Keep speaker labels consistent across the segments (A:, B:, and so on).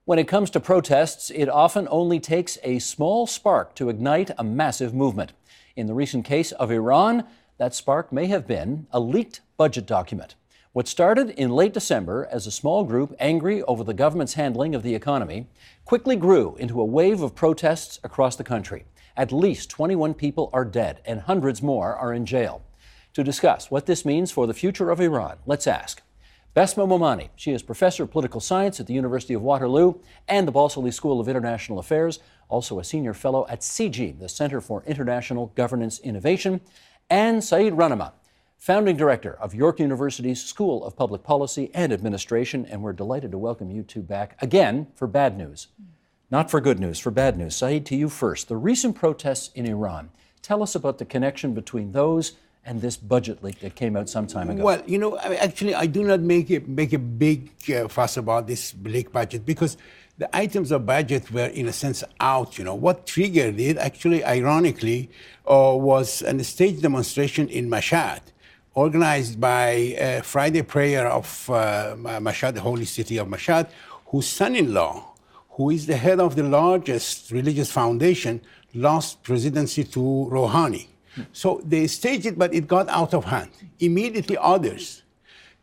A: When it comes to protests, it often only takes a small spark to ignite a massive movement. In the recent case of Iran, that spark may have been a leaked budget document. What started in late December as a small group angry over the government's handling of the economy quickly grew into a wave of protests across the country. At least 21 people are dead and hundreds more are in jail. To discuss what this means for the future of Iran, let's ask Besma Momani. She is professor of political science at the University of Waterloo and the Balsillie School of International Affairs, also a senior fellow at CIGI, the Center for International Governance Innovation, and Saeed Rahnema, founding director of York University's School of Public Policy and Administration, and we're delighted to welcome you two back again for bad news. Not for good news, for bad news. Saeed, to you first. The recent protests in Iran. Tell us about the connection between those and this budget leak that came out some time ago.
B: Well, actually, I do not make a big fuss about this leak budget because the items of budget were, in a sense, out. What triggered it, actually, ironically, was a stage demonstration in Mashhad, organized by Friday Prayer of Mashhad, the holy city of Mashhad, whose son-in-law, who is the head of the largest religious foundation, lost presidency to Rouhani. So they staged it, but it got out of hand. Immediately others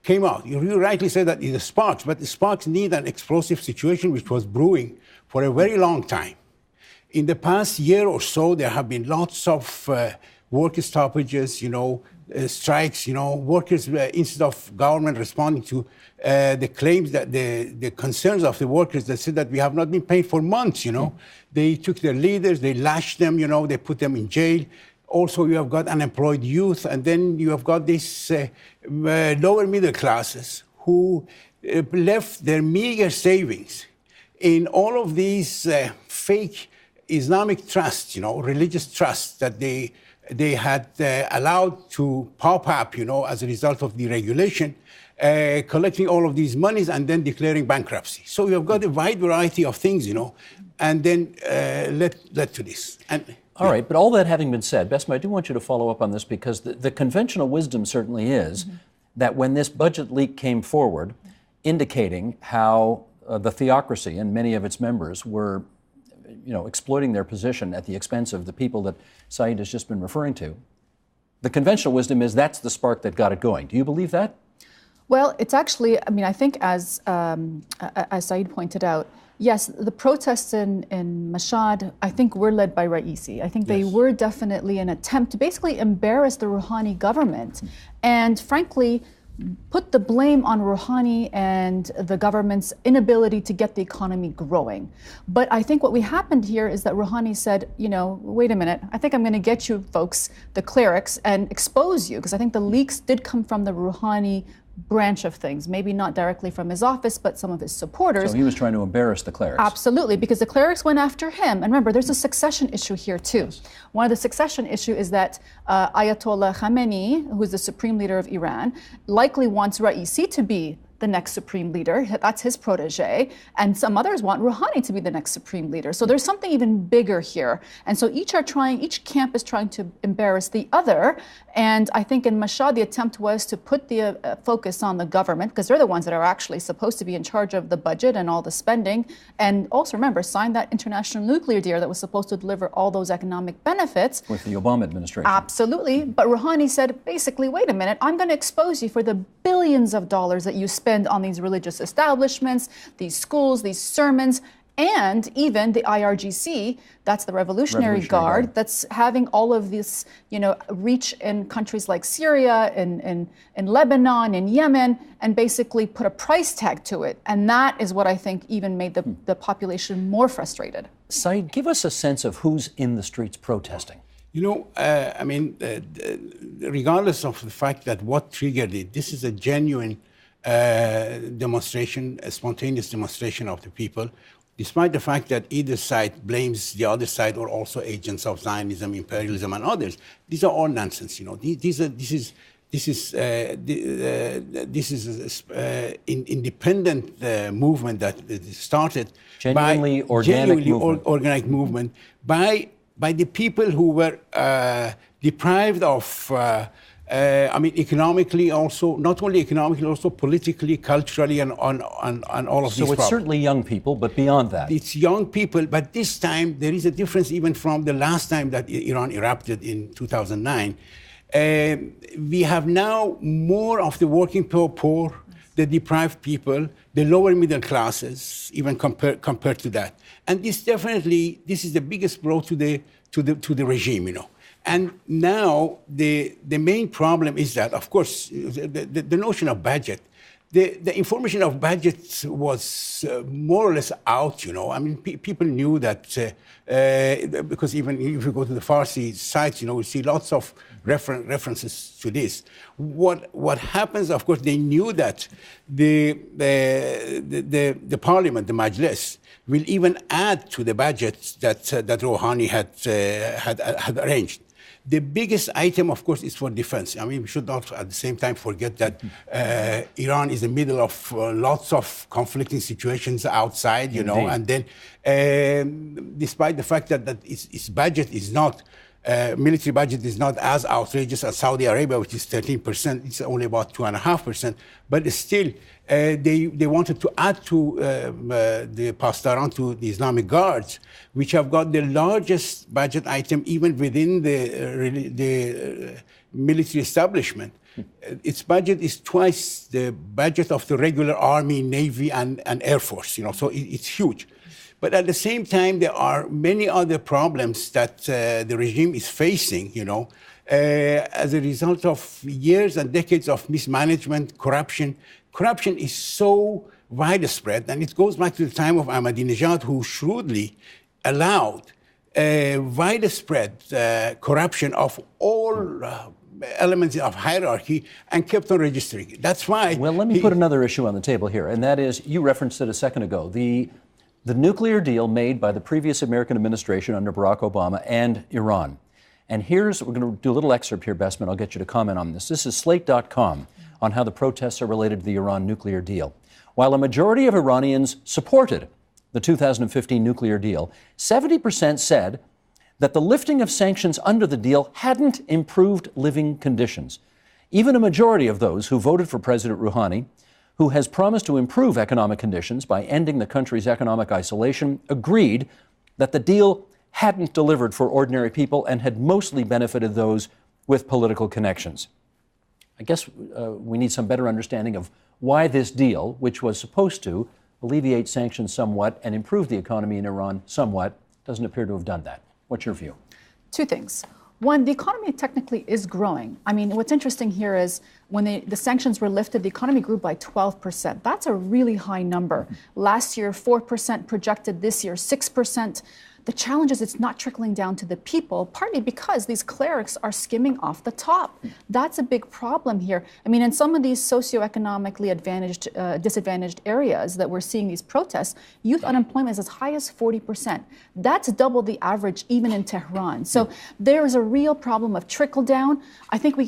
B: came out. You rightly said that it's a spark, but the sparks need an explosive situation which was brewing for a very long time. In the past year or so, there have been lots of work stoppages, strikes, workers, instead of government responding to the claims that the concerns of the workers that said that we have not been paid for months, They took their leaders, they lashed them, they put them in jail. Also, you have got unemployed youth, and then you have got these lower middle classes who left their meager savings in all of these fake Islamic trusts, religious trusts that they had allowed to pop up, as a result of deregulation, collecting all of these monies and then declaring bankruptcy. So you have got a wide variety of things, and then led to this.
A: All right, but all that having been said, Besma, I do want you to follow up on this because the conventional wisdom certainly is that when this budget leak came forward, indicating how the theocracy and many of its members were, exploiting their position at the expense of the people that Saeed has just been referring to, the conventional wisdom is that's the spark that got it going. Do you believe that?
C: Well, it's actually, I think as Saeed pointed out, yes, the protests in Mashhad, I think, were led by Raisi. I think they were definitely an attempt to basically embarrass the Rouhani government and, frankly, put the blame on Rouhani and the government's inability to get the economy growing. But I think what happened here is that Rouhani said, wait a minute, I think I'm going to get you folks, the clerics, and expose you, because I think the leaks did come from the Rouhani branch of things, maybe not directly from his office, but some of his supporters.
A: So he was trying to embarrass the clerics.
C: Absolutely, because the clerics went after him. And remember, there's a succession issue here too. Yes. One of the succession issue is that Ayatollah Khamenei, who is the supreme leader of Iran, likely wants Raisi to be the next supreme leader. That's his protege. And some others want Rouhani to be the next supreme leader. So there's something even bigger here. And so each camp is trying to embarrass the other. And I think in Mashhad, the attempt was to put the focus on the government, because they're the ones that are actually supposed to be in charge of the budget and all the spending. And also, remember, signed that international nuclear deal that was supposed to deliver all those economic benefits.
A: With the Obama administration.
C: Absolutely. But Rouhani said, basically, wait a minute, I'm going to expose you for the billions of dollars that you spend on these religious establishments, these schools, these sermons, and even the IRGC, that's the Revolutionary Guard, that's having all of this, reach in countries like Syria, in Lebanon, in Yemen, and basically put a price tag to it. And that is what I think even made the population more frustrated.
A: Saeed, give us a sense of who's in the streets protesting.
B: Regardless of the fact that what triggered it, this is a genuine demonstration, a spontaneous demonstration of the people, despite the fact that either side blames the other side or also agents of Zionism, imperialism, and others. These are all nonsense. This is an independent movement that started
A: genuinely
B: organic movement by the people who were deprived of I mean, economically also, not only economically, also politically, culturally, and on all of these problems.
A: So it's certainly young people, but beyond that.
B: It's young people, but this time there is a difference even from the last time that Iran erupted in 2009. We have now more of the working poor, the deprived people, the lower middle classes, even compared to that. And this is the biggest blow to the regime, you know. And now the main problem is that, of course, the notion of budget, the information of budget was more or less out, you know. I mean, people knew that because even if you go to the Farsi sites, you know, we see lots of references to this. What happens, of course, they knew that the parliament, the Majlis, will even add to the budget that Rouhani had arranged. The biggest item, of course, is for defense. I mean, we should not at the same time forget that Iran is in the middle of lots of conflicting situations outside, you know, and then despite the fact that its budget is not, military budget is not as outrageous as Saudi Arabia, which is 13%, it's only about 2.5%, but still they wanted to add to the Pasdaran, to the Islamic Guards, which have got the largest budget item even within the military establishment. Its budget is twice the budget of the regular army, navy, and air force, you know, so it's huge. But at the same time, there are many other problems that the regime is facing, you know, as a result of years and decades of mismanagement, corruption. Corruption is so widespread, and it goes back to the time of Ahmadinejad, who shrewdly allowed widespread corruption of all elements of hierarchy and kept on registering it. That's why...
A: Well, let me put another issue on the table here, and that is, you referenced it a second ago, the nuclear deal made by the previous American administration under Barack Obama and Iran. And we're going to do a little excerpt here, Bestman. I'll get you to comment on this. This is Slate.com on how the protests are related to the Iran nuclear deal. While a majority of Iranians supported the 2015 nuclear deal, 70% said that the lifting of sanctions under the deal hadn't improved living conditions. Even a majority of those who voted for President Rouhani, who has promised to improve economic conditions by ending the country's economic isolation, agreed that the deal hadn't delivered for ordinary people and had mostly benefited those with political connections. I guess we need some better understanding of why this deal, which was supposed to alleviate sanctions somewhat and improve the economy in Iran somewhat, doesn't appear to have done that. What's your view? Two things. One, the economy technically is growing. I mean, what's interesting here is when the sanctions were lifted, the economy grew by 12%. That's a really high number. Last year, 4% projected, this year, 6%. The challenge is it's not trickling down to the people, partly because these clerics are skimming off the top. That's a big problem here. I mean, in some of these socioeconomically disadvantaged areas that we're seeing these protests, youth unemployment is as high as 40%. That's double the average even in Tehran. So there is a real problem of trickle down. I think we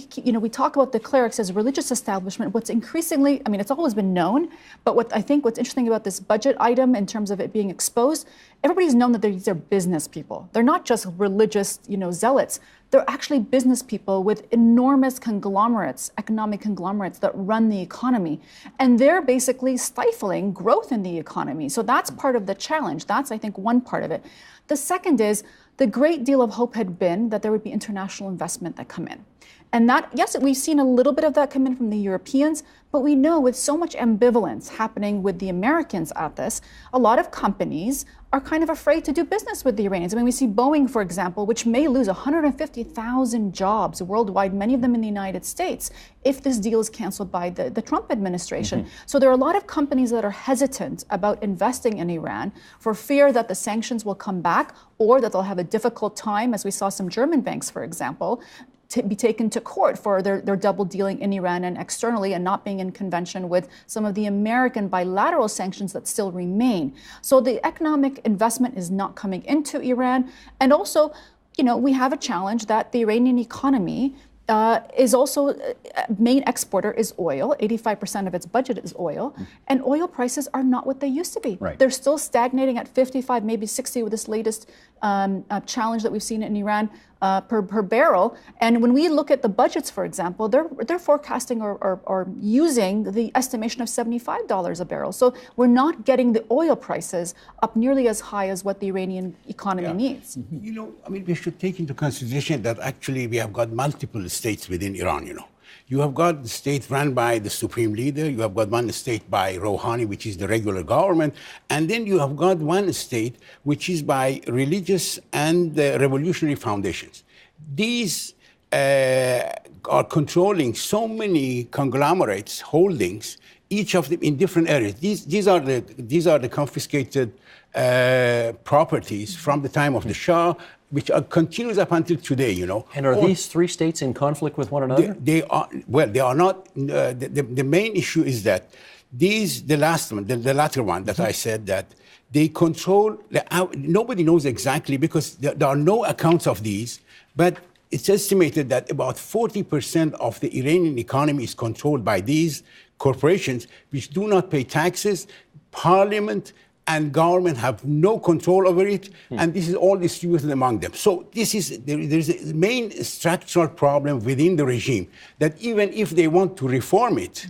A: talk about the clerics as a religious establishment. What's increasingly, I mean, it's always been known, but what's interesting about this budget item in terms of it being exposed, everybody's known that these are business people. They're not just religious, zealots. They're actually business people with enormous conglomerates, economic conglomerates that run the economy. And they're basically stifling growth in the economy. So that's part of the challenge. That's, I think, one part of it. The second is the great deal of hope had been that there would be international investment that come in. And that, yes, we've seen a little bit of that come in from the Europeans, but we know with so much ambivalence happening with the Americans at this, a lot of companies are kind of afraid to do business with the Iranians. I mean, we see Boeing, for example, which may lose 150,000 jobs worldwide, many of them in the United States, if this deal is canceled by the Trump administration. So there are a lot of companies that are hesitant about investing in Iran for fear that the sanctions will come back or that they'll have a difficult time, as we saw some German banks, for example, to be taken to court for their double dealing in Iran and externally and not being in convention with some of the American bilateral sanctions that still remain. So the economic investment is not coming into Iran. And also, we have a challenge that the Iranian economy is also, main exporter is oil. 85% of its budget is oil. And oil prices are not what they used to be. Right. They're still stagnating at 55, maybe 60 with this latest challenge that we've seen in Iran.
C: per barrel. And when we look at the budgets, for example, they're forecasting or using the estimation of $75 a barrel. So we're not getting the oil prices up nearly as high as what the Iranian economy needs.
B: You know, I mean, we should take into consideration that actually we have got multiple states within Iran, you know. You have got the state run by the supreme leader, you have got one state by Rouhani, which is the regular government, and then you have got one state which is by religious and revolutionary foundations. These are controlling so many conglomerates, holdings, each of them in different areas. These are the confiscated properties from the time of the Shah, which continues up until today, you know.
A: And are these three states in conflict with one another?
B: They are not. The main issue is that the latter one that I said, that they control, nobody knows exactly because there are no accounts of these, but it's estimated that about 40% of the Iranian economy is controlled by these corporations, which do not pay taxes. Parliament and government have no control over it, and this is all distributed among them. So there is a main structural problem within the regime that even if they want to reform it,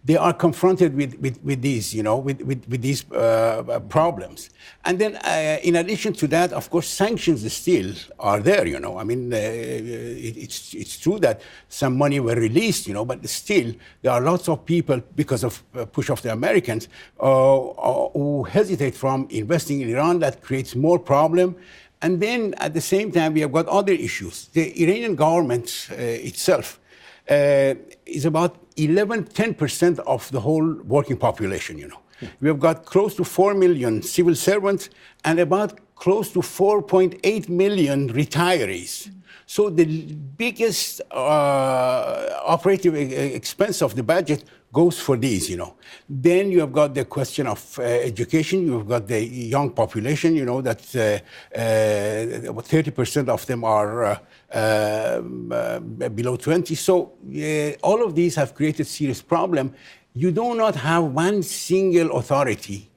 B: they are confronted with these, you know, with these problems. And then, in addition to that, of course, sanctions still are there. You know, I mean, it's true that some money were released, you know, but still there are lots of people, because of push of the Americans, who hesitate from investing in Iran. That creates more problem. And then at the same time, we have got other issues. The Iranian government itself is about 10% of the whole working population, you know. We have got close to 4 million civil servants and about close to 4.8 million retirees. So the biggest operative expense of the budget goes for these, you know. Then you have got the question of education. You have got the young population, you know, that about 30% of them are below 20. So all of these have created serious problem. You do not have one single authority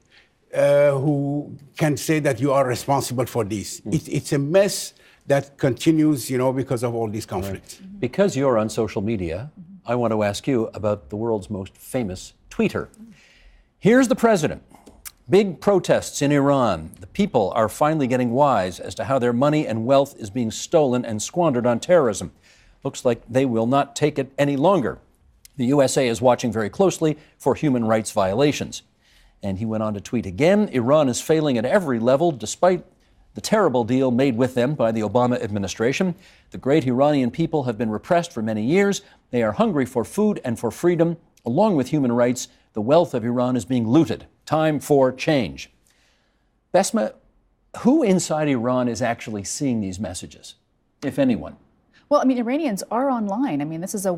B: who can say that you are responsible for this. It's a mess that continues, you know, because of all these conflicts.
A: Right. Because you're on social media, I want to ask you about the world's most famous tweeter. Here's the president. Big protests in Iran. The people are finally getting wise as to how their money and wealth is being stolen and squandered on terrorism. Looks like they will not take it any longer. The USA is watching very closely for human rights violations. And he went on to tweet again, Iran is failing at every level despite the terrible deal made with them by the Obama administration. The great Iranian people have been repressed for many years. They are hungry for food and for freedom. Along with human rights, the wealth of Iran is being looted. Time for change. Besma, who inside Iran is actually seeing these messages, if anyone?
C: Well, I mean, Iranians are online. I mean, this is a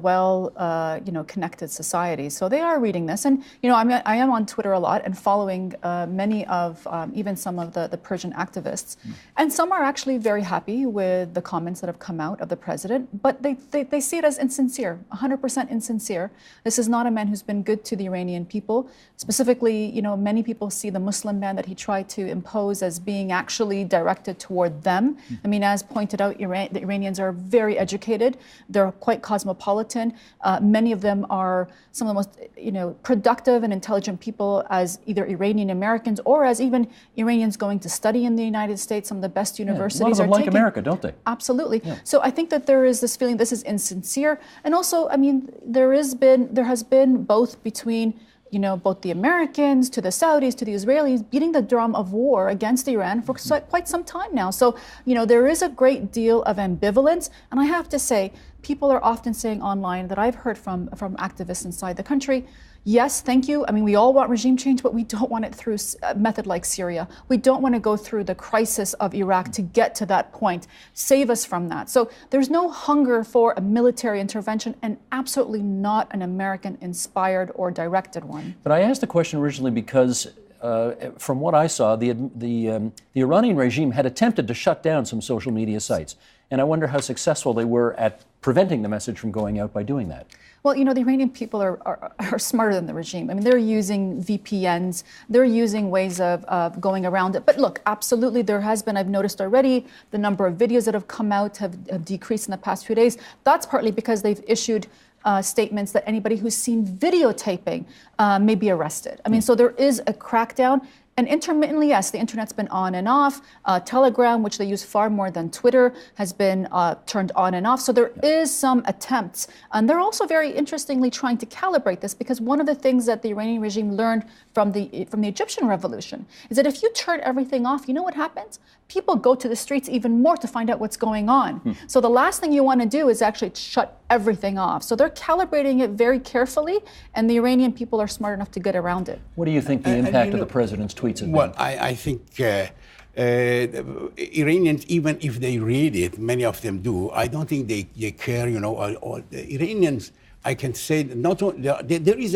C: connected society. So they are reading this. And, you know, I am on Twitter a lot and following many of, even some of the Persian activists. And some are actually very happy with the comments that have come out of the president, but they see it as insincere, 100% insincere. This is not a man who's been good to the Iranian people. Specifically, you know, many people see the Muslim ban that he tried to impose as being actually directed toward them. I mean, as pointed out, the Iranians are very educated. They're quite cosmopolitan. Many of them are some of the most, you know, productive and intelligent people as either Iranian Americans or as even Iranians going to study in the United States. Some of the best universities
A: a lot of them
C: are
A: like
C: taking
A: America, don't they?
C: Absolutely. Yeah. So I think that there is this feeling this is insincere, and also, I mean, there has been both between, you know, both the Americans to the Saudis to the Israelis beating the drum of war against Iran for quite some time now. So, you know, there is a great deal of ambivalence. And I have to say, people are often saying online that I've heard from activists inside the country, yes, thank you. I mean, we all want regime change, but we don't want it through a method like Syria. We don't want to go through the crisis of Iraq to get to that point. Save us from that. So there's no hunger for a military intervention, and absolutely not an American-inspired or directed one.
A: But I asked the question originally because from what I saw, the Iranian regime had attempted to shut down some social media sites. And I wonder how successful they were at preventing the message from going out by doing that.
C: Well, the Iranian people are smarter than the regime. I mean, they're using VPNs. They're using ways of going around it. But look, absolutely, there has been, I've noticed already, the number of videos that have come out have decreased in the past few days. That's partly because they've issued statements that anybody who's seen videotaping may be arrested. I mean, so there is a crackdown. And intermittently, yes, the internet's been on and off. Telegram, which they use far more than Twitter, has been turned on and off. So there is some attempts. And they're also very interestingly trying to calibrate this, because one of the things that the Iranian regime learned from the Egyptian revolution is that if you turn everything off, you know what happens? People go to the streets even more to find out what's going on. So the last thing you want to do is actually shut everything off. So they're calibrating it very carefully, and the Iranian people are smart enough to get around it.
A: What do you think the impact of the president's tweets have been?
B: Well, I think Iranians, even if they read it, many of them do, I don't think they care, or the Iranians, I can say that not only, there is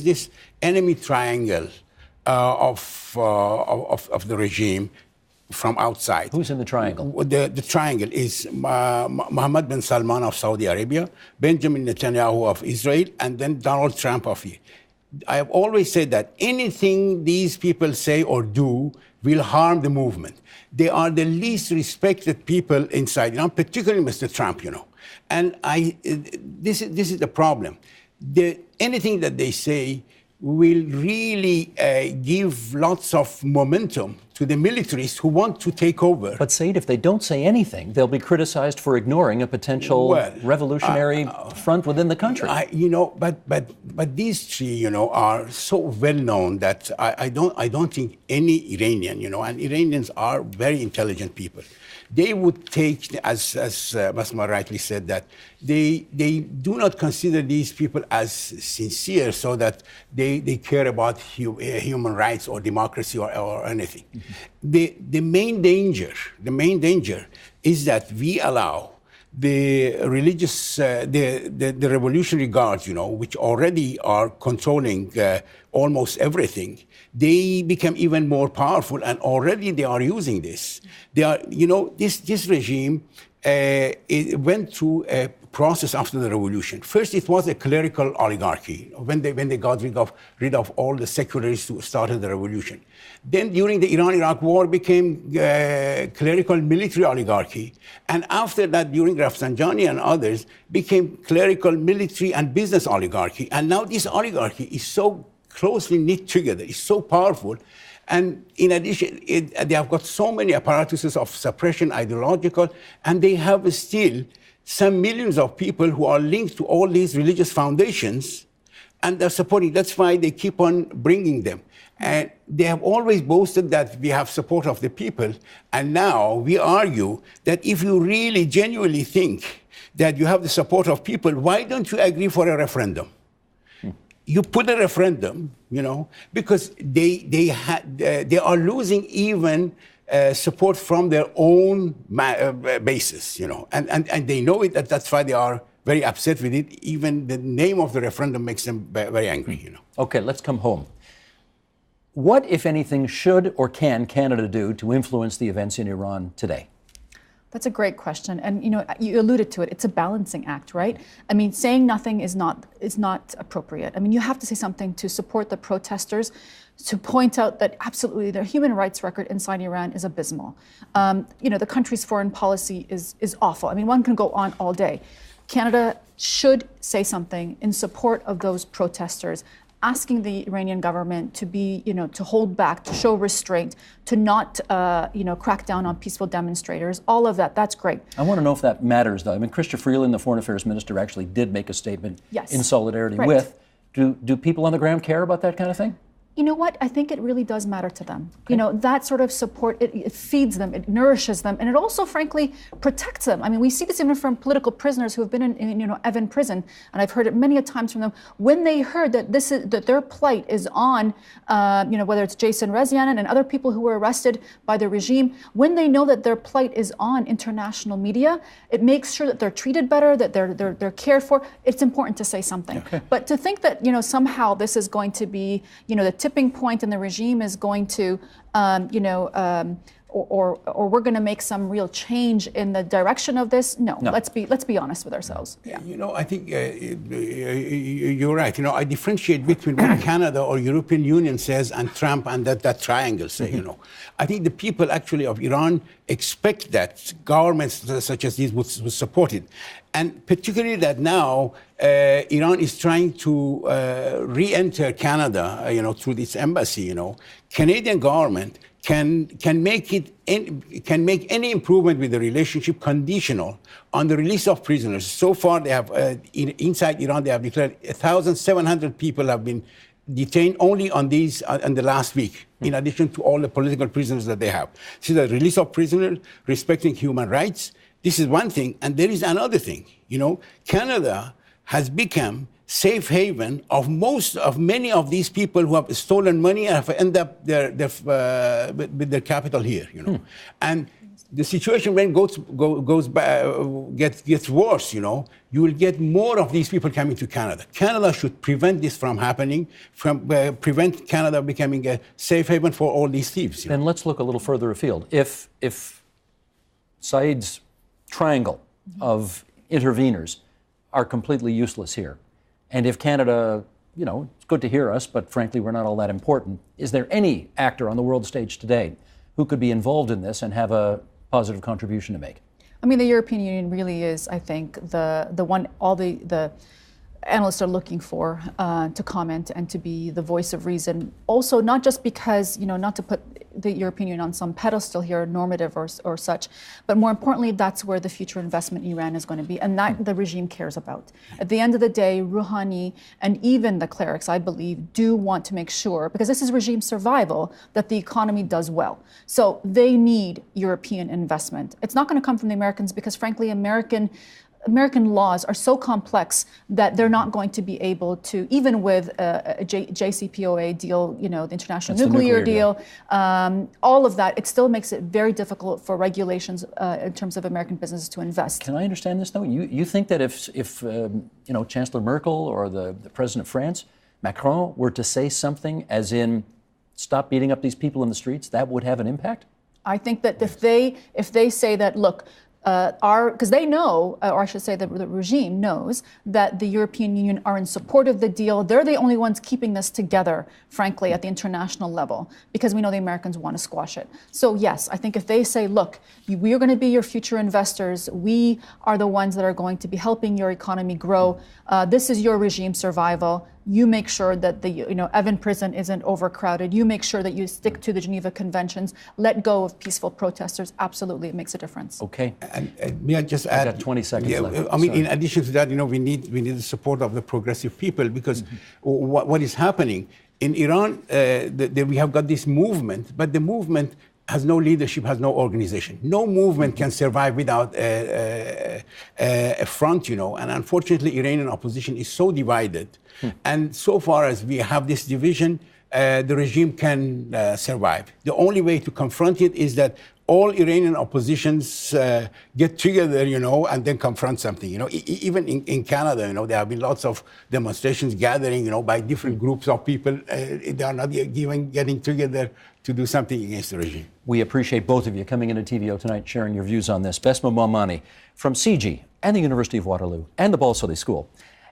B: this enemy triangle of the regime from outside.
A: Who's in the triangle?
B: The triangle is Mohammed bin Salman of Saudi Arabia, Benjamin Netanyahu of Israel, and then Donald Trump of here. I have always said that anything these people say or do will harm the movement. They are the least respected people inside Iran, particularly Mr. Trump, And this is the problem. Anything that they say will really give lots of momentum to the militarists who want to take over.
A: But Saeed, if they don't say anything, they'll be criticized for ignoring a potential revolutionary front within the country.
B: But these three, are so well known that I don't think any Iranian, and Iranians are very intelligent people. They would take, as Basma rightly said, that they do not consider these people as sincere, so that they care about human rights or democracy or anything. Mm-hmm. The main danger is that we allow the religious, the revolutionary guards, which already are controlling almost everything, they become even more powerful, and already they are using this. They are, this regime it went through a process after the revolution. First, it was a clerical oligarchy when they got rid of all the secularists who started the revolution. Then, during the Iran-Iraq war, became clerical military oligarchy, and after that, during Rafsanjani and others, became clerical military and business oligarchy. And now this oligarchy is so closely knit together, it's so powerful. And in addition, they have got so many apparatuses of suppression, ideological, and they have still some millions of people who are linked to all these religious foundations, and they're supporting. That's why they keep on bringing them. And they have always boasted that we have support of the people. And now we argue that if you really genuinely think that you have the support of people, why don't you agree for a referendum? You put a referendum, because they are losing even support from their own basis, and they know it. That's why they are very upset with it. Even the name of the referendum makes them very angry,
A: Okay, let's come home. What, if anything, should or can Canada do to influence the events in Iran today?
C: That's a great question. And, you alluded to it. It's a balancing act, right? I mean, saying nothing is not appropriate. I mean, you have to say something to support the protesters, to point out that absolutely their human rights record inside Iran is abysmal. The country's foreign policy is awful. I mean, one can go on all day. Canada should say something in support of those protesters, asking the Iranian government to be, to hold back, to show restraint, to not, crack down on peaceful demonstrators. All of that, that's great.
A: I want to know if that matters, though. I mean, Chrystia Freeland, the Foreign Affairs Minister, actually did make a statement in solidarity with. Do people on the ground care about that kind of thing?
C: You know what? I think it really does matter to them. Okay. That sort of support, it feeds them, it nourishes them, and it also, frankly, protects them. I mean, we see this even from political prisoners who have been in Evin prison, and I've heard it many a times from them. When they heard that that their plight is on, whether it's Jason Rezaian and other people who were arrested by the regime, when they know that their plight is on international media, it makes sure that they're treated better, that they're cared for. It's important to say something. Okay. But to think that somehow this is going to be the tipping point and the regime is going to or we're going to make some real change in the direction of this. No. Let's be honest with ourselves. Yeah.
B: I think you're right. I differentiate between what Canada or European Union says and Trump and that triangle say. I think the people actually of Iran expect that governments such as these would support it, and particularly that now Iran is trying to re-enter Canada, through this embassy. Canadian government can make any improvement with the relationship conditional on the release of prisoners. So far, they have inside Iran they have declared 1,700 people have been detained only on the last week, in addition to all the political prisoners that they have. So the release of prisoners, respecting human rights. This is one thing, and there is another thing. Canada has become safe haven of many of these people who have stolen money and have ended up with their capital here. And the situation when gets worse, you will get more of these people coming to Canada. Canada should prevent this from happening, prevent Canada becoming a safe haven for all these thieves.
A: Then let's look a little further afield. If Saeed's triangle of interveners are completely useless here, and if Canada, it's good to hear us, but frankly, we're not all that important, is there any actor on the world stage today who could be involved in this and have a positive contribution to make?
C: I mean, the European Union really is, I think, the one all the analysts are looking for to comment and to be the voice of reason. Also, not just because, not to put the European Union on some pedestal here, normative or such, but more importantly, that's where the future investment in Iran is going to be, and that the regime cares about. At the end of the day, Rouhani and even the clerics, I believe, do want to make sure, because this is regime survival, that the economy does well. So they need European investment. It's not going to come from the Americans because, frankly, American laws are so complex that they're not going to be able to, even with a JCPOA deal, the international nuclear deal, all of that, it still makes it very difficult for regulations in terms of American businesses to invest.
A: Can I understand this, though? You think that if Chancellor Merkel or the President of France, Macron, were to say something as in, stop beating up these people in the streets, that would have an impact?
C: I think that if they say that, look, because they know, or I should say the regime knows, that the European Union are in support of the deal. They're the only ones keeping this together, frankly, at the international level, because we know the Americans want to squash it. So yes, I think if they say, look, we are going to be your future investors, we are the ones that are going to be helping your economy grow, this is your regime survival, you make sure that the Evin prison isn't overcrowded, you make sure that you stick to the Geneva Conventions, let go of peaceful protesters, absolutely, it makes a difference.
A: Okay.
B: And may I just add?
A: I've got 20 seconds left.
B: I mean, in addition to that, we need the support of the progressive people, because what is happening in Iran, we have got this movement, but the movement has no leadership, has no organization. No movement can survive without a front, and unfortunately, Iranian opposition is so divided. And so far as we have this division, the regime can survive. The only way to confront it is that all Iranian oppositions get together, and then confront something. Even in Canada, there have been lots of demonstrations, gathering, by different groups of people. They are not even getting together to do something against the regime.
A: We appreciate both of you coming into TVO tonight, sharing your views on this. Besma Momani from CG and the University of Waterloo and the Balsali School,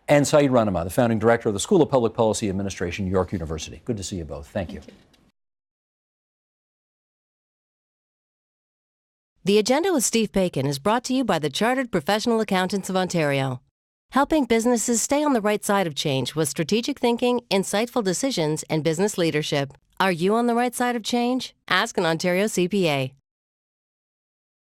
A: and Saeed Rahnema, the founding director of the School of Public Policy Administration, York University. Good to see you both. Thank you.
D: The Agenda with Steve Bacon is brought to you by the Chartered Professional Accountants of Ontario, helping businesses stay on the right side of change with strategic thinking, insightful decisions, and business leadership. Are you on the right side of change? Ask an Ontario CPA.